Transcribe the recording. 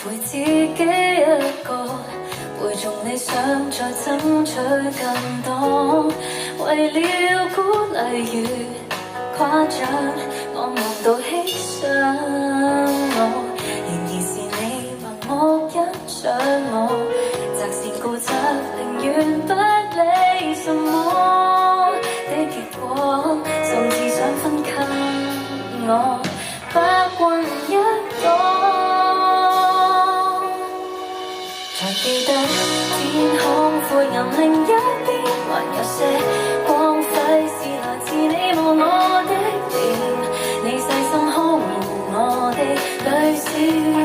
陪自己一個，陪從理想再爭取更多。為了鼓勵與誇獎，我夢到犧牲我，然而是你盲目欣賞我，擇善固執，寧願不理什麼的結果，甚至想分給我白雲一朵。才記得天空灰暗，另一邊還有些光輝，是來自你望我的臉，你細心呵護我的淚腺。